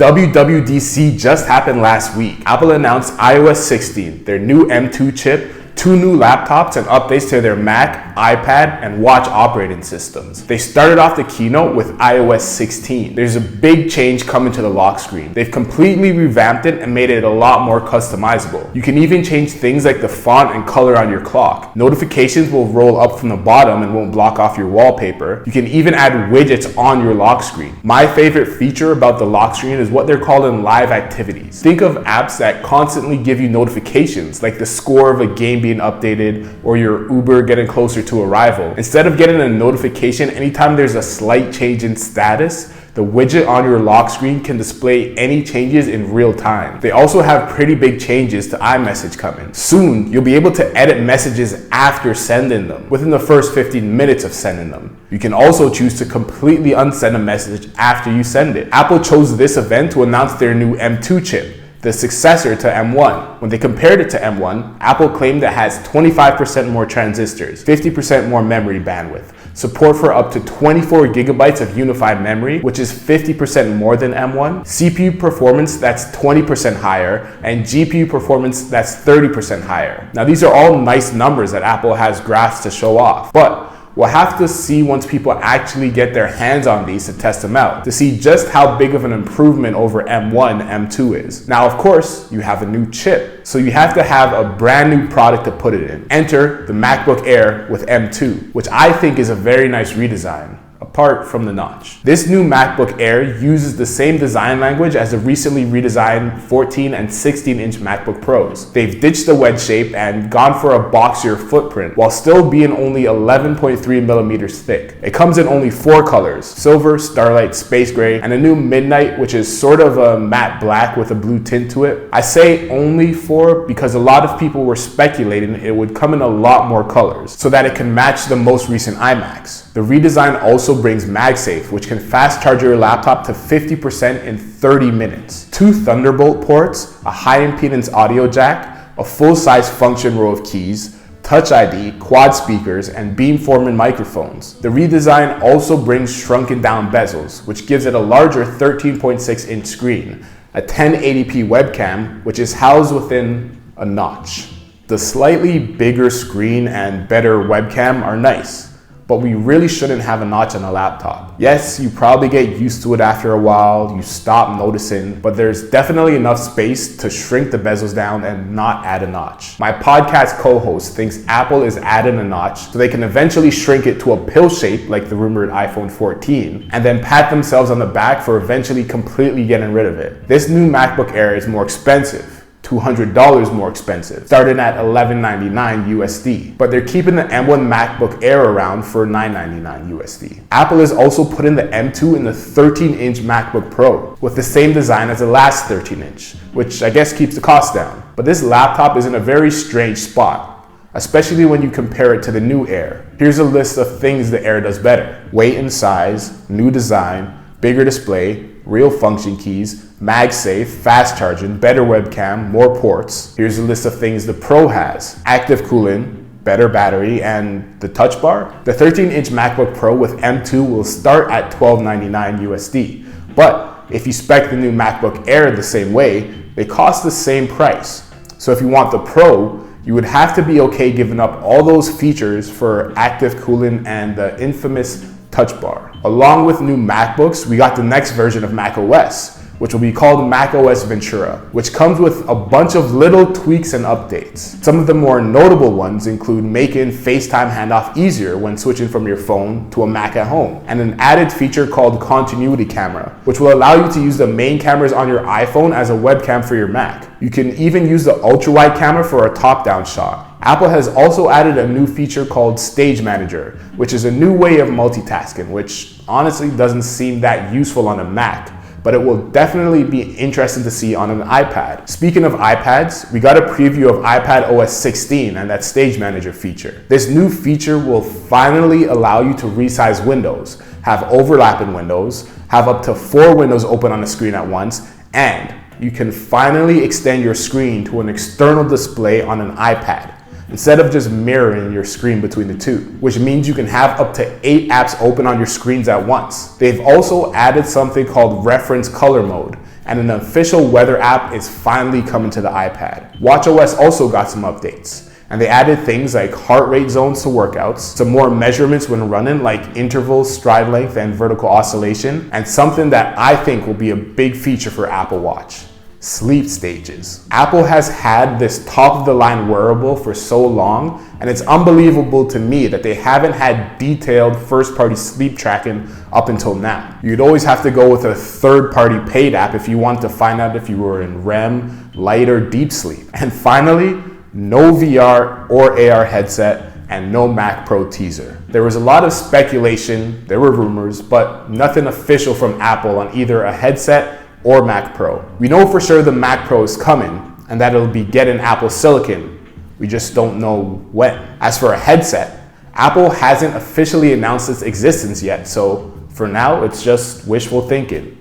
WWDC just happened last week. Apple announced iOS 16, their new M2 chip, 2 new laptops, and updates to their Mac, iPad, and Watch operating systems. They started off the keynote with iOS 16. There's a big change coming to the lock screen. They've completely revamped it and made it a lot more customizable. You can even change things like the font and color on your clock. Notifications will roll up from the bottom and won't block off your wallpaper. You can even add widgets on your lock screen. My favorite feature about the lock screen is what they're calling live activities. Think of apps that constantly give you notifications, like the score of a game being updated or your Uber getting closer to arrival. Instead of getting a notification anytime there's a slight change in status, the widget on your lock screen can display any changes in real time. They also have pretty big changes to iMessage coming. Soon, you'll be able to edit messages after sending them, within the first 15 minutes of sending them. You can also choose to completely unsend a message after you send it. Apple chose this event to announce their new M2 chip, the successor to M1. When they compared it to M1, Apple claimed it has 25% more transistors, 50% more memory bandwidth, support for up to 24 gigabytes of unified memory, which is 50% more than M1, CPU performance that's 20% higher, and GPU performance that's 30% higher. Now these are all nice numbers that Apple has graphs to show off, but we'll have to see once people actually get their hands on these to test them out, to see just how big of an improvement over M1, M2 is. Now, of course, you have a new chip, so you have to have a brand new product to put it in. Enter the MacBook Air with M2, which I think is a very nice redesign, apart from the notch. This new MacBook Air uses the same design language as the recently redesigned 14 and 16-inch MacBook Pros. They've ditched the wedge shape and gone for a boxier footprint while still being only 11.3 millimeters thick. It comes in only 4 colors: silver, starlight, space gray, and a new midnight, which is sort of a matte black with a blue tint to it. I say only 4 because a lot of people were speculating it would come in a lot more colors so that it can match the most recent iMacs. The redesign also brings MagSafe, which can fast charge your laptop to 50% in 30 minutes. 2 Thunderbolt ports, a high impedance audio jack, a full-size function row of keys, Touch ID, quad speakers, and beamforming microphones. The redesign also brings shrunken down bezels, which gives it a larger 13.6-inch screen, a 1080p webcam, which is housed within a notch. The slightly bigger screen and better webcam are nice, but we really shouldn't have a notch on a laptop. Yes, you probably get used to it after a while, you stop noticing, but there's definitely enough space to shrink the bezels down and not add a notch. My podcast co-host thinks Apple is adding a notch so they can eventually shrink it to a pill shape like the rumored iPhone 14, and then pat themselves on the back for eventually completely getting rid of it. This new MacBook Air is more expensive, $200 more expensive, starting at $1199 USD. But they're keeping the M1 MacBook Air around for $999 USD. Apple is also putting the M2 in the 13-inch MacBook Pro with the same design as the last 13-inch, which I guess keeps the cost down. But this laptop is in a very strange spot, especially when you compare it to the new Air. Here's a list of things the Air does better: weight and size, new design, bigger display, real function keys, MagSafe, fast charging, better webcam, more ports. Here's a list of things the Pro has: active cooling, better battery, and the touch bar. The 13-inch MacBook Pro with M2 will start at $1299 USD. But if you spec the new MacBook Air the same way, they cost the same price. So if you want the Pro, you would have to be okay giving up all those features for active cooling and the infamous touch bar. Along with new MacBooks, we got the next version of macOS, which will be called macOS Ventura, which comes with a bunch of little tweaks and updates. Some of the more notable ones include making FaceTime handoff easier when switching from your phone to a Mac at home, and an added feature called Continuity Camera, which will allow you to use the main cameras on your iPhone as a webcam for your Mac. You can even use the ultra-wide camera for a top-down shot. Apple has also added a new feature called Stage Manager, which is a new way of multitasking, which honestly doesn't seem that useful on a Mac, but it will definitely be interesting to see on an iPad. Speaking of iPads, we got a preview of iPadOS 16 and that Stage Manager feature. This new feature will finally allow you to resize windows, have overlapping windows, have up to 4 windows open on the screen at once, and you can finally extend your screen to an external display on an iPad, instead of just mirroring your screen between the two, which means you can have up to 8 apps open on your screens at once. They've also added something called reference color mode, and an official weather app is finally coming to the iPad. watchOS also got some updates, and they added things like heart rate zones to workouts, some more measurements when running like intervals, stride length, and vertical oscillation, and something that I think will be a big feature for Apple Watch: sleep stages. Apple has had this top-of-the-line wearable for so long, and it's unbelievable to me that they haven't had detailed first-party sleep tracking up until now. You'd always have to go with a third-party paid app if you want to find out if you were in REM, light, or deep sleep. And finally, no VR or AR headset, and no Mac Pro teaser. There was a lot of speculation, there were rumors, but nothing official from Apple on either a headset or Mac Pro. We know for sure the Mac Pro is coming and that it'll be getting Apple Silicon. We just don't know when. As for a headset, Apple hasn't officially announced its existence yet, so for now it's just wishful thinking.